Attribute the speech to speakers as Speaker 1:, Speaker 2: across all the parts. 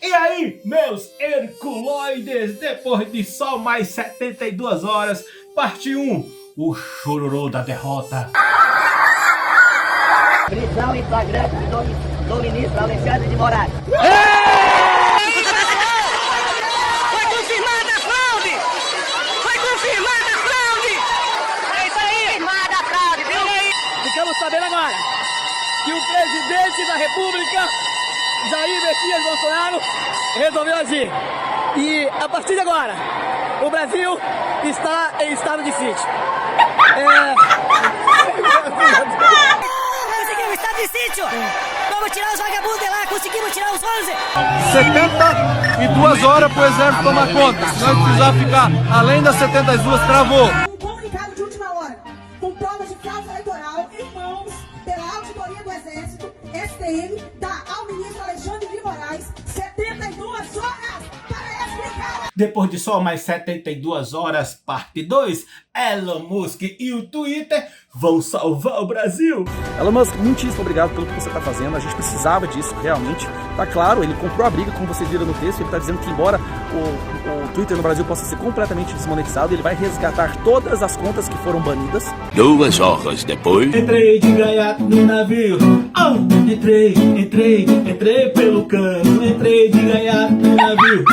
Speaker 1: E aí, meus herculoides, depois de só mais 72 horas, parte 1, o chororô da derrota.
Speaker 2: Prisão em flagrante do ministro Alexandre de Moraes.
Speaker 3: Foi confirmada a fraude! Foi confirmada a fraude! É isso aí!
Speaker 2: Confirmada a fraude, viu?
Speaker 4: Ficamos sabendo agora que o presidente da República, Jair Messias Bolsonaro, resolveu agir. E a partir de agora, o Brasil está em estado de sítio.
Speaker 2: Conseguimos estado de sítio! Vamos tirar os vagabundos de lá, conseguimos tirar os 11!
Speaker 5: 72 horas pro exército tomar conta. Se nós precisar ficar além das 72, travou.
Speaker 6: Um comunicado de última hora, com provas de fraude eleitoral em mãos pela Auditoria do Exército, STM, dá ao ministro Alexandre de Moraes 72 horas para explicar.
Speaker 1: Depois de só mais 72 horas, parte 2, Elon Musk e o Twitter vão salvar o Brasil.
Speaker 7: Elon Musk, muitíssimo obrigado pelo que você está fazendo, a gente precisava disso, realmente. Tá claro, ele comprou a briga, como vocês viram no texto, ele está dizendo que embora o Twitter no Brasil possa ser completamente desmonetizado, ele vai resgatar todas as contas que foram banidas.
Speaker 8: 2 horas depois...
Speaker 1: Entrei de gaiato no navio, entrei pelo cano, entrei de gaiato no navio,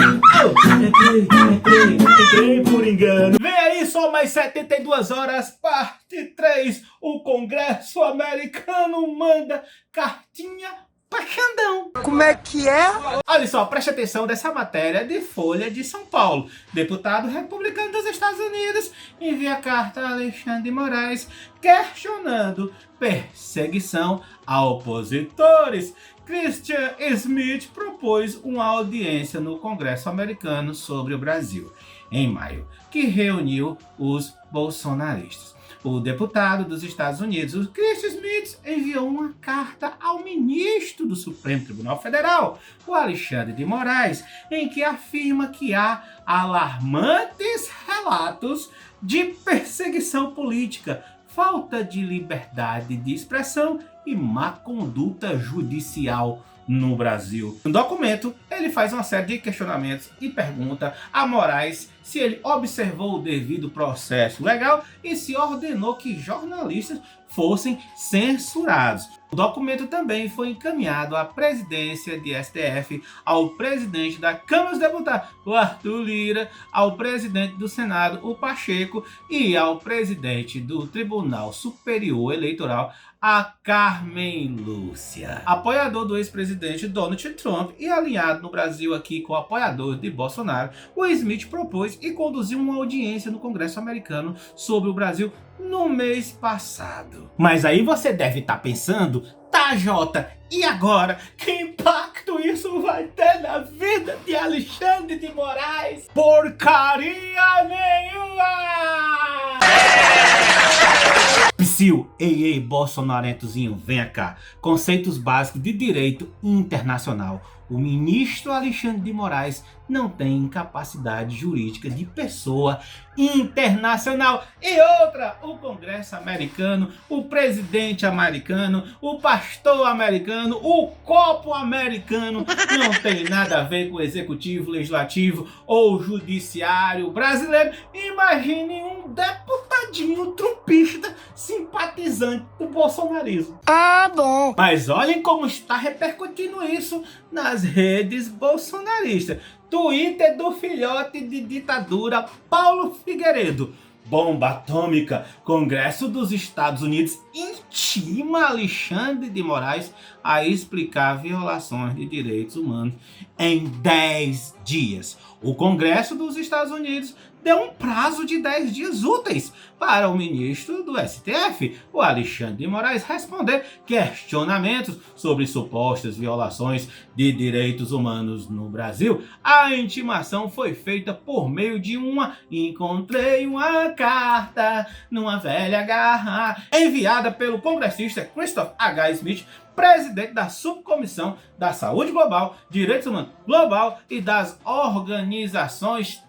Speaker 1: entrei por engano. Vem aí só mais 72 horas, parte 3, o Congresso americano manda cartinha pra Xandão.
Speaker 5: Como é que é?
Speaker 1: Olha só, preste atenção dessa matéria de Folha de São Paulo. Deputado republicano dos Estados Unidos envia carta a Alexandre de Moraes questionando perseguição a opositores. Christian Smith propôs uma audiência no Congresso americano sobre o Brasil, em maio, que reuniu os bolsonaristas. O deputado dos Estados Unidos, o Christian Smith, enviou uma carta ao ministro do Supremo Tribunal Federal, o Alexandre de Moraes, em que afirma que há alarmantes relatos de perseguição política, falta de liberdade de expressão e má conduta judicial no Brasil. No documento, ele faz uma série de questionamentos e pergunta a Moraes se ele observou o devido processo legal e se ordenou que jornalistas fossem censurados. O documento também foi encaminhado à presidência de STF, ao presidente da Câmara dos Deputados, o Arthur Lira, ao presidente do Senado, o Pacheco, e ao presidente do Tribunal Superior Eleitoral, a Carmen Lúcia. Apoiador do ex-presidente Donald Trump e alinhado no Brasil aqui com o apoiador de Bolsonaro, o Smith propôs e conduziu uma audiência no Congresso americano sobre o Brasil no mês passado. Mas aí você deve estar pensando, tá, Jota, e agora? Que impacto isso vai ter na vida de Alexandre de Moraes? Porcaria nenhuma! Psyu, ei, bolsonarentozinho, venha cá. Conceitos básicos de direito internacional. O ministro Alexandre de Moraes não tem capacidade jurídica de pessoa internacional. E outra, o Congresso americano, o presidente americano, o pastor americano, o copo americano não tem nada a ver com o executivo, legislativo ou judiciário brasileiro. Imagine um deputadinho trumpista simpatizante do bolsonarismo.
Speaker 3: Ah, bom!
Speaker 1: Mas olhem como está repercutindo isso nas redes bolsonaristas. Twitter do filhote de ditadura Paulo Figueiredo. Bomba atômica. Congresso dos Estados Unidos intima Alexandre de Moraes a explicar violações de direitos humanos em 10 dias. O Congresso dos Estados Unidos deu um prazo de 10 dias úteis para o ministro do STF, o Alexandre de Moraes, responder questionamentos sobre supostas violações de direitos humanos no Brasil. A intimação foi feita por meio de encontrei uma carta numa velha garra, enviada pelo congressista Christopher H. Smith, presidente da Subcomissão da Saúde Global, Direitos Humanos Global e das organizações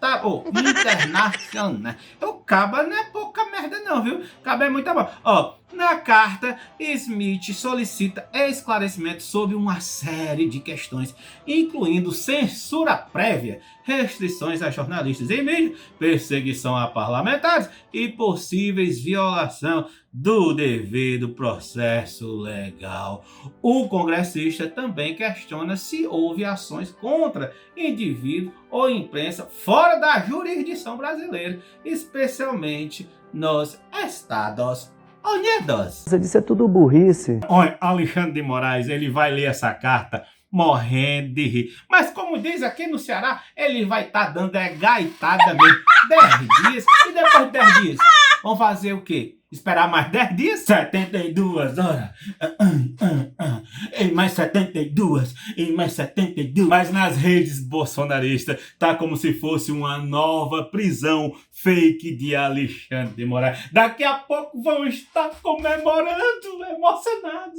Speaker 1: internacionais. O caba não é pouca merda não, viu? Caba é muita bom. Ó, Na carta, Smith solicita esclarecimentos sobre uma série de questões, incluindo censura prévia, restrições a jornalistas e mídia, perseguição a parlamentares e possíveis violação do devido processo legal. O congressista também questiona se houve ações contra indivíduo ou imprensa fora da jurisdição brasileira, especialmente nos Estados Unidos.
Speaker 9: Você disse é tudo burrice.
Speaker 1: Olha, Alexandre de Moraes, ele vai ler essa carta morrendo de rir. Mas como diz aqui no Ceará, ele vai estar dando gaitada mesmo. 10 dias e depois de 10 dias. Vamos fazer o quê? Esperar mais 10 dias? 72 horas. E mais 72. E mais 72. Mas nas redes bolsonaristas tá como se fosse uma nova prisão fake de Alexandre de Moraes. Daqui a pouco vão estar comemorando, emocionados.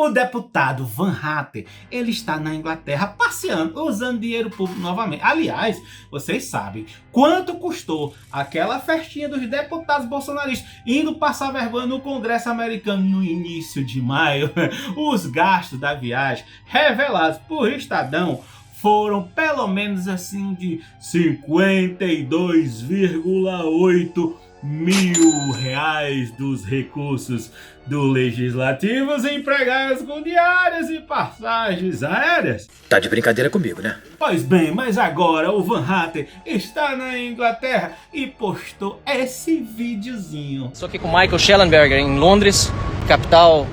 Speaker 1: O deputado Van Hatten, ele está na Inglaterra passeando, usando dinheiro público novamente. Aliás, vocês sabem quanto custou aquela festinha dos deputados bolsonaristas indo passar vergonha no Congresso americano no início de maio? Os gastos da viagem revelados por Estadão foram pelo menos assim de 52,8 mil reais dos recursos do legislativos empregados com diárias e passagens aéreas.
Speaker 10: Tá de brincadeira comigo, né?
Speaker 1: Pois bem, mas agora o Van Hatten está na Inglaterra e postou esse videozinho.
Speaker 11: Estou aqui com Michael Shellenberger em Londres, capital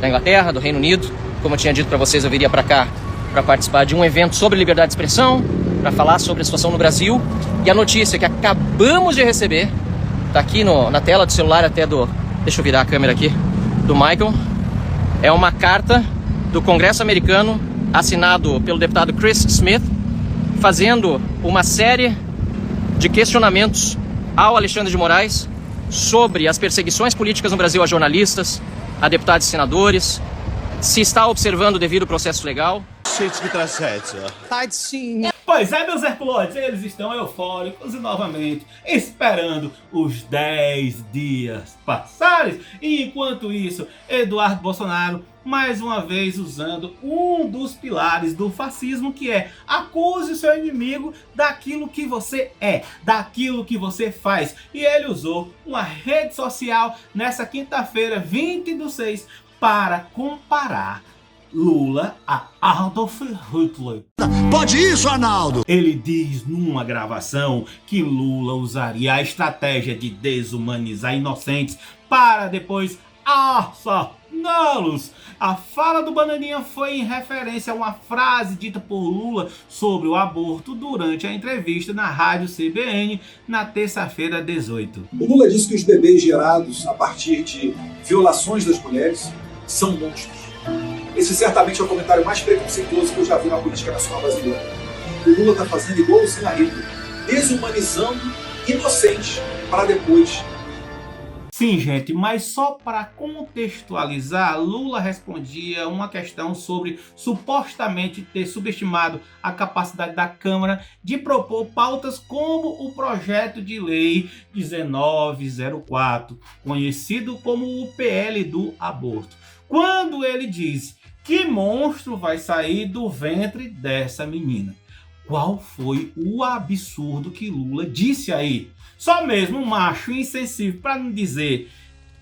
Speaker 11: da Inglaterra, do Reino Unido. Como eu tinha dito para vocês, eu viria para cá para participar de um evento sobre liberdade de expressão, para falar sobre a situação no Brasil. E a notícia que acabamos de receber tá aqui na tela do celular até do... Deixa eu virar a câmera aqui. Do Michael. É uma carta do Congresso americano, assinado pelo deputado Chris Smith, fazendo uma série de questionamentos ao Alexandre de Moraes sobre as perseguições políticas no Brasil a jornalistas, a deputados e senadores, se está observando o devido processo legal.
Speaker 1: Pois é, meus Herculoides, eles estão eufóricos e novamente esperando os 10 dias passarem. E enquanto isso, Eduardo Bolsonaro, mais uma vez usando um dos pilares do fascismo, que é acuse o seu inimigo daquilo que você é, daquilo que você faz. E ele usou uma rede social nessa quinta-feira, 20/6, para comparar Lula a Adolf Hitler.
Speaker 12: Pode isso, Arnaldo!
Speaker 1: Ele diz numa gravação que Lula usaria a estratégia de desumanizar inocentes para depois assassiná-los. A fala do Bananinha foi em referência a uma frase dita por Lula sobre o aborto durante a entrevista na rádio CBN na terça-feira 18.
Speaker 13: O Lula disse que os bebês gerados a partir de violações das mulheres são monstros. Esse certamente é o comentário mais preconceituoso que eu já vi na política nacional brasileira. O Lula está fazendo igualzinho a Hitler, desumanizando inocentes para depois.
Speaker 1: Sim, gente, mas só para contextualizar, Lula respondia uma questão sobre supostamente ter subestimado a capacidade da Câmara de propor pautas como o projeto de lei 1904, conhecido como o PL do aborto. Quando ele diz que monstro vai sair do ventre dessa menina. Qual foi o absurdo que Lula disse aí? Só mesmo um macho insensível, para não dizer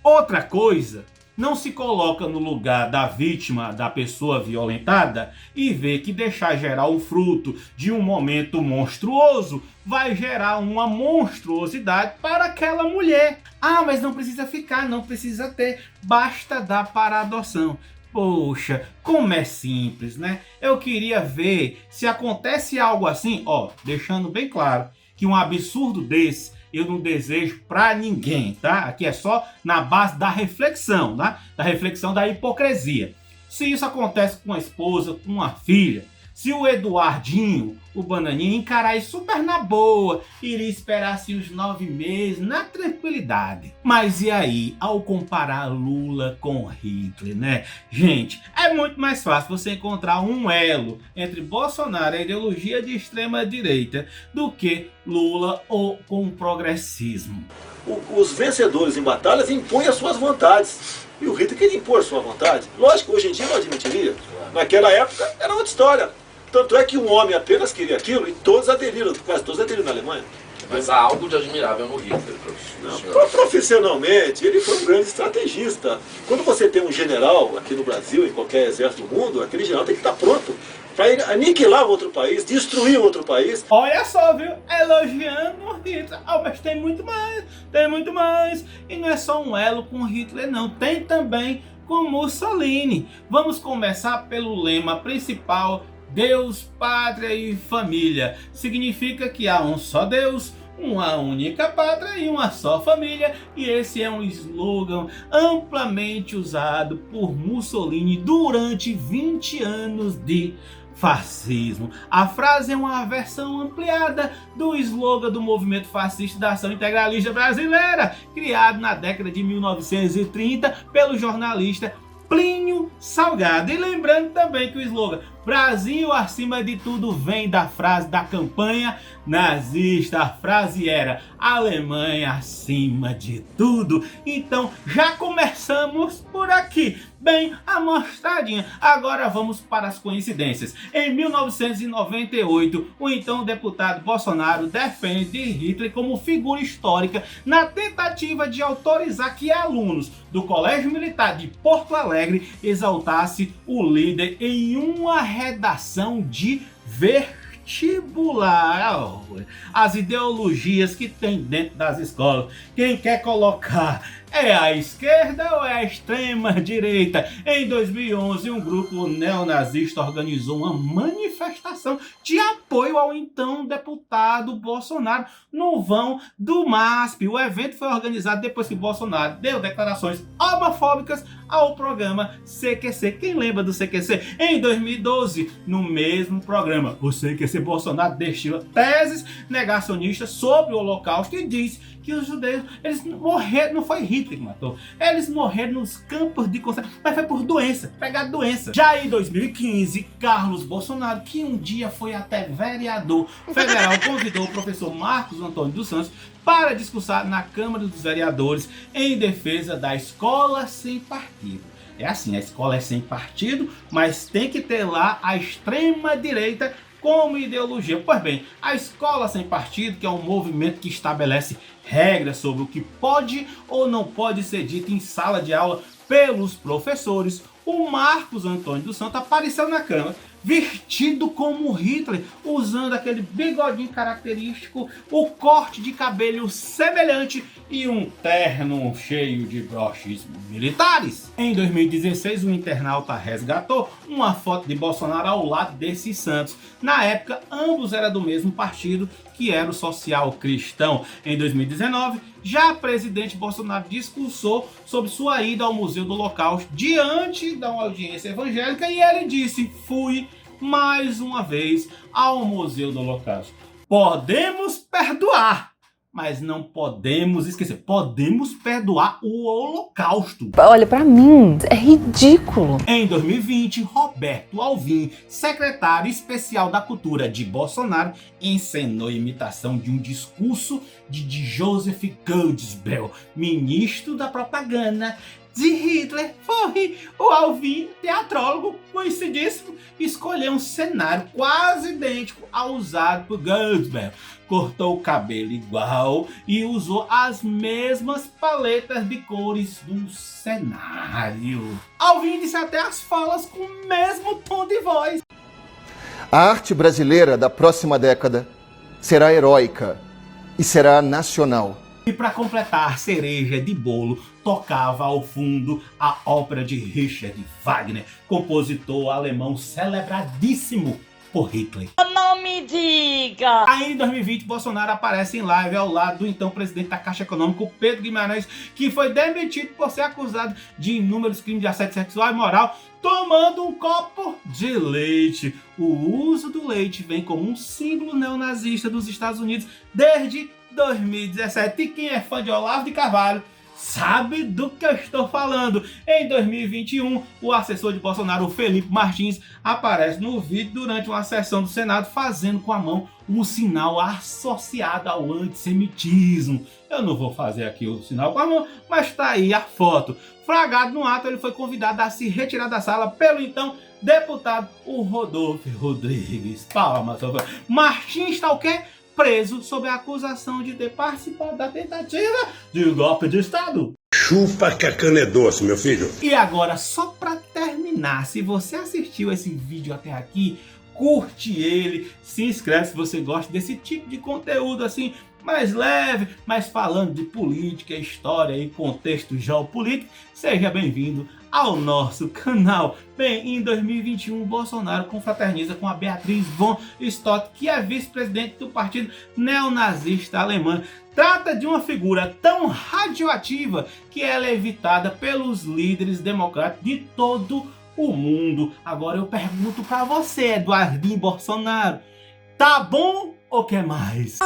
Speaker 1: outra coisa, não se coloca no lugar da vítima, da pessoa violentada, e vê que deixar gerar o fruto de um momento monstruoso vai gerar uma monstruosidade para aquela mulher. Ah, mas não precisa ficar, não precisa ter, basta dar para adoção. Poxa, como é simples, né? Eu queria ver se acontece algo assim, ó, deixando bem claro que um absurdo desse eu não desejo pra ninguém, tá? Aqui é só na base da reflexão, tá? Da reflexão da hipocrisia. Se isso acontece com uma esposa, com uma filha, Se o Eduardinho, o Bananinha, encarar isso super na boa, iria esperar assim os 9 meses na tranquilidade. Mas e aí, ao comparar Lula com Hitler, né? Gente, é muito mais fácil você encontrar um elo entre Bolsonaro e a ideologia de extrema direita do que Lula ou com o progressismo.
Speaker 13: Os vencedores em batalhas impõem as suas vontades. E o Hitler queria impor sua vontade. Lógico, hoje em dia não admitiria. Naquela época era outra história. Tanto é que um homem apenas queria aquilo e todos aderiram, quase todos aderiram na Alemanha.
Speaker 9: Mas há algo de admirável no Hitler, professor.
Speaker 13: Profissionalmente, ele foi um grande estrategista. Quando você tem um general aqui no Brasil, em qualquer exército do mundo, aquele general tem que estar pronto para aniquilar outro país, destruir outro país.
Speaker 1: Olha só, viu? Elogiando o Hitler. Mas tem muito mais, tem muito mais. E não é só um elo com Hitler, não. Tem também com Mussolini. Vamos começar pelo lema principal: Deus, Pátria e Família. Significa que há um só Deus, uma única pátria e uma só família. E esse é um slogan amplamente usado por Mussolini durante 20 anos de fascismo. A frase é uma versão ampliada do slogan do movimento fascista da Ação Integralista Brasileira, criado na década de 1930 pelo jornalista Plínio Salgado. E lembrando também que o slogan Brasil acima de tudo vem da frase da campanha nazista. A frase era Alemanha acima de tudo. Então já começamos por aqui, bem amostradinha. Agora vamos para as coincidências. Em 1998, o então deputado Bolsonaro defende Hitler como figura histórica na tentativa de autorizar que alunos do Colégio Militar de Porto Alegre exaltasse o líder em uma redação de vestibular. As ideologias que tem dentro das escolas, quem quer colocar é a esquerda ou é a extrema direita? Em 2011, um grupo neonazista organizou uma manifestação de apoio ao então deputado Bolsonaro no vão do MASP. O evento foi organizado depois que Bolsonaro deu declarações homofóbicas ao programa CQC. Quem lembra do CQC? Em 2012, no mesmo programa, o CQC, Bolsonaro destila teses negacionistas sobre o Holocausto e diz que os judeus, eles morreram, não foi Hitler que matou, eles morreram nos campos de concentração, mas foi por doença, pegar doença. Já em 2015, Carlos Bolsonaro, que um dia foi até vereador federal, convidou o professor Marcos Antônio dos Santos para discursar na Câmara dos Vereadores em defesa da escola sem partido. É assim, a escola é sem partido, mas tem que ter lá a extrema direita como ideologia. Pois bem, a escola sem partido, que é um movimento que estabelece regras sobre o que pode ou não pode ser dito em sala de aula pelos professores, o Marcos Antônio dos Santos apareceu na Câmara vestido como Hitler, usando aquele bigodinho característico, o corte de cabelo semelhante e um terno cheio de broches militares. Em 2016, o internauta resgatou uma foto de Bolsonaro ao lado desses santos. Na época, ambos eram do mesmo partido, que era o Social Cristão. Em 2019, já o presidente Bolsonaro discursou sobre sua ida ao Museu do Holocausto diante da audiência evangélica e ele disse: fui mais uma vez ao Museu do Holocausto. Podemos perdoar, mas não podemos esquecer. Podemos perdoar o Holocausto.
Speaker 10: Olha, pra mim, é ridículo.
Speaker 1: Em 2020, Roberto Alvim, secretário especial da Cultura de Bolsonaro, encenou a imitação de um discurso de Joseph Goebbels, ministro da propaganda de Hitler. Foi o Alvim, teatrólogo conhecidíssimo, escolheu um cenário quase idêntico ao usado por Goebbels. Cortou o cabelo igual e usou as mesmas paletas de cores do cenário. Alvim disse até as falas com o mesmo tom de voz.
Speaker 14: A arte brasileira da próxima década será heróica e será nacional.
Speaker 1: E para completar a cereja de bolo, tocava ao fundo a ópera de Richard Wagner, compositor alemão celebradíssimo por Hitler.
Speaker 3: Não me diga!
Speaker 1: Aí em 2020, Bolsonaro aparece em live ao lado do então presidente da Caixa Econômica, Pedro Guimarães, que foi demitido por ser acusado de inúmeros crimes de assédio sexual e moral, tomando um copo de leite. O uso do leite vem como um símbolo neonazista dos Estados Unidos desde 2017. E quem é fã de Olavo de Carvalho sabe do que eu estou falando. Em 2021, o assessor de Bolsonaro, Felipe Martins, aparece no vídeo durante uma sessão do Senado fazendo com a mão um sinal associado ao antissemitismo. Eu não vou fazer aqui o sinal com a mão, mas está aí a foto. Flagrado no ato, ele foi convidado a se retirar da sala pelo então deputado o Rodolfo Rodrigues. Palmas. Martins está o quê? Preso sob a acusação de ter participado da tentativa de golpe de Estado.
Speaker 15: Chupa que a cana é doce, meu filho.
Speaker 1: E agora, só para terminar, se você assistiu esse vídeo até aqui, curte ele, se inscreve se você gosta desse tipo de conteúdo assim, mais leve, mas falando de política, história e contexto geopolítico. Seja bem-vindo ao nosso canal. Bem, em 2021, Bolsonaro confraterniza com a Beatriz von Stott, que é vice-presidente do partido neonazista alemão. Trata de uma figura tão radioativa que ela é evitada pelos líderes democráticos de todo o mundo. Agora eu pergunto para você, Eduardinho Bolsonaro, tá bom ou quer mais?